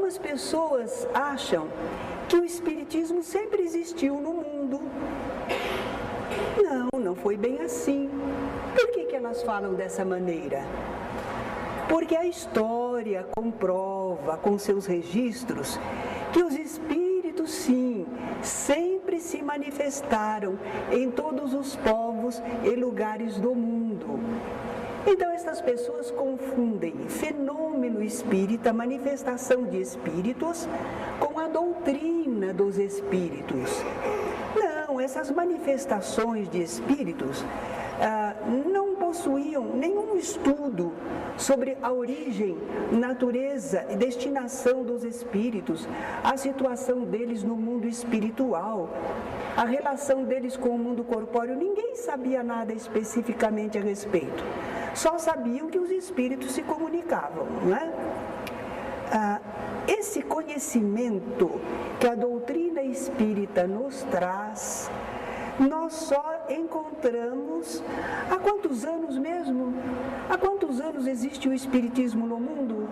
algumas pessoas acham que o espiritismo sempre existiu no mundo. Não foi bem assim. Por que elas falam dessa maneira? Porque a história comprova com seus registros que os espíritos, sim, sempre se manifestaram em todos os povos e lugares do mundo. Então, essas pessoas confundem fenômeno espírita, manifestação de espíritos, com a doutrina dos espíritos. Não, essas manifestações de espíritos não possuíam nenhum estudo sobre a origem, natureza e destinação dos espíritos, a situação deles no mundo espiritual, a relação deles com o mundo corpóreo. Ninguém sabia nada especificamente a respeito. Só sabiam que os espíritos se comunicavam, não é? Esse conhecimento que a doutrina espírita nos traz, nós só encontramos há quantos anos mesmo? Há quantos anos existe o espiritismo no mundo?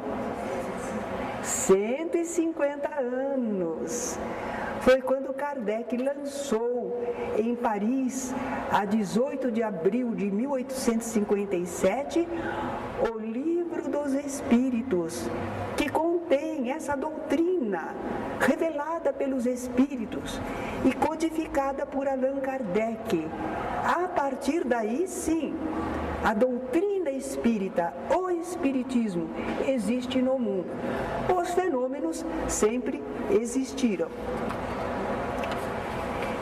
150 anos. Foi quando Kardec lançou em Paris, a 18 de abril de 1857, o Livro dos Espíritos, que contém essa doutrina revelada pelos Espíritos e codificada por Allan Kardec. A partir daí, sim, a doutrina espírita, o espiritismo, existe no mundo. Os fenômenos sempre existiram.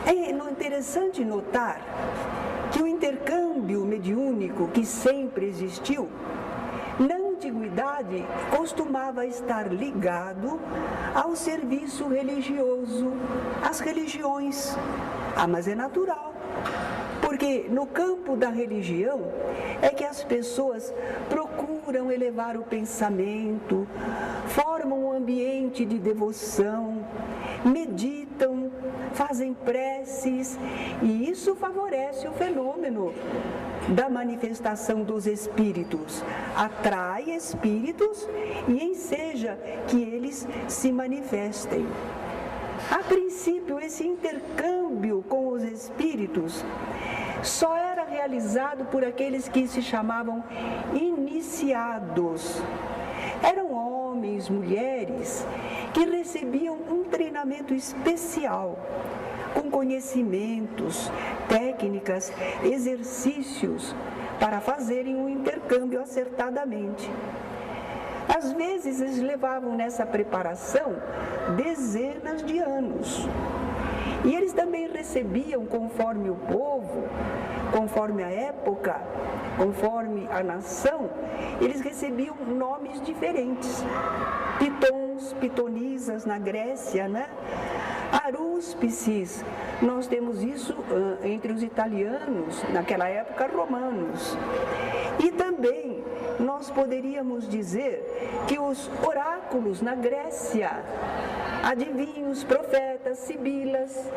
É interessante notar que o intercâmbio mediúnico que sempre existiu, na antiguidade, costumava estar ligado ao serviço religioso, às religiões. Mas é natural, porque no campo da religião é que as pessoas procuram elevar o pensamento, formam um ambiente de devoção, meditam, fazem preces, e isso favorece o fenômeno da manifestação dos espíritos, atrai espíritos e enseja que eles se manifestem. A princípio, esse intercâmbio com os espíritos só era realizado por aqueles que se chamavam iniciados. Eram homens, mulheres, que recebiam um treinamento especial, com conhecimentos, técnicas, exercícios, para fazerem um intercâmbio acertadamente. Às vezes, eles levavam nessa preparação dezenas de anos. E eles também recebiam, conforme o povo, conforme a época, conforme a nação, eles recebiam nomes diferentes. Pitons, pitonisas na Grécia, né? Arúspices, nós temos isso entre os italianos, naquela época romanos. E também nós poderíamos dizer que os oráculos na Grécia, adivinhos, profetas, sibilas,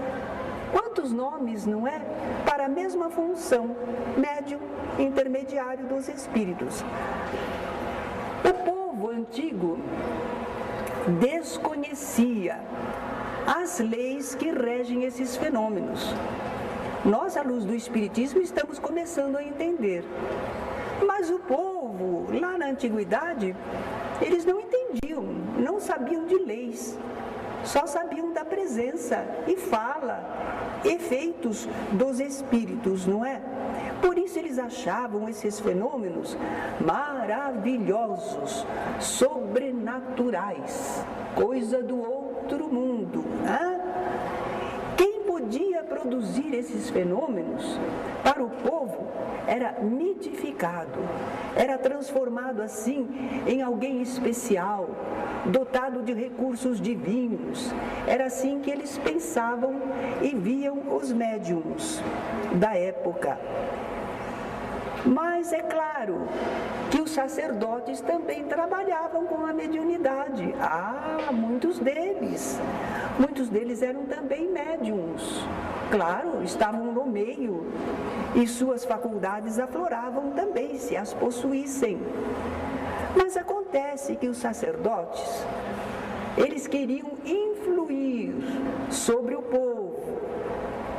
quantos nomes, não é? Para a mesma função, médium, intermediário dos espíritos. O povo antigo desconhecia as leis que regem esses fenômenos. Nós, à luz do Espiritismo, estamos começando a entender. Mas o povo, lá na antiguidade, eles não entendiam, não sabiam de leis. Só sabiam da presença e fala, efeitos dos espíritos, não é? Por isso eles achavam esses fenômenos maravilhosos, sobrenaturais, coisa do outro mundo. Quem podia produzir esses fenômenos para o povo era mitificado, era transformado assim em alguém especial, dotado de recursos divinos. Era assim que eles pensavam e viam os médiums da época. Mas é claro que os sacerdotes também trabalhavam com a mediunidade. Muitos deles eram também médiums. Claro, estavam no meio e suas faculdades afloravam também, se as possuíssem. Mas acontece que os sacerdotes Eles queriam influir sobre o povo,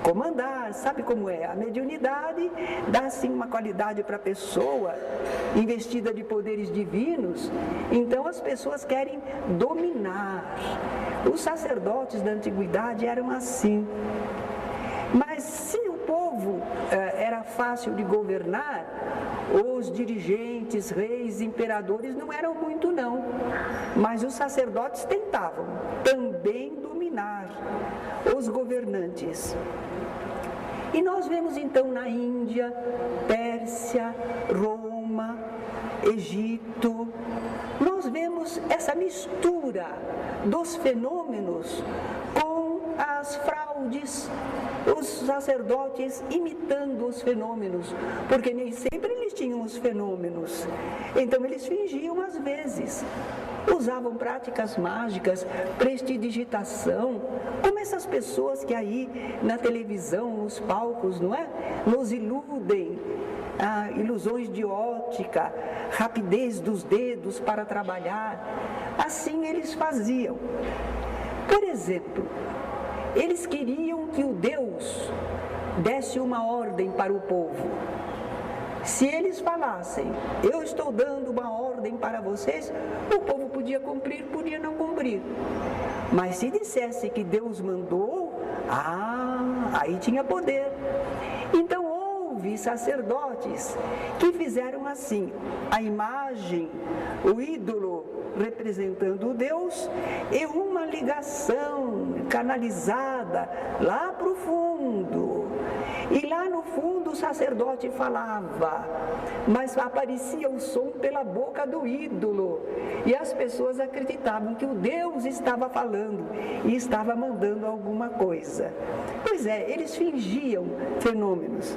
comandar. Sabe como é? A mediunidade dá assim uma qualidade para a pessoa investida de poderes divinos. Então as pessoas querem dominar. Os sacerdotes da antiguidade eram assim. Mas se o povo era fácil de governar, os dirigentes, reis, imperadores não eram muito não. Mas os sacerdotes tentavam também dominar os governantes. E nós vemos então na Índia, Pérsia, Roma, Egito, nós vemos essa mistura dos fenômenos com as fraudes, os sacerdotes imitando os fenômenos, porque nem sempre eles tinham os fenômenos, então eles fingiam às vezes. Usavam práticas mágicas, prestidigitação, como essas pessoas que aí na televisão, nos palcos, não é? Nos iludem, ilusões de ótica, rapidez dos dedos para trabalhar. Assim eles faziam. Por exemplo, eles queriam que o Deus desse uma ordem para o povo. Se eles falassem, eu estou dando uma ordem para vocês, o povo podia cumprir, podia não cumprir. Mas se dissesse que Deus mandou, aí tinha poder. Então houve sacerdotes que fizeram assim, a imagem, o ídolo representando o Deus, e uma ligação canalizada lá para o fundo. E lá no fundo o sacerdote falava, mas aparecia o som pela boca do ídolo. E as pessoas acreditavam que o Deus estava falando e estava mandando alguma coisa. Pois é, eles fingiam fenômenos.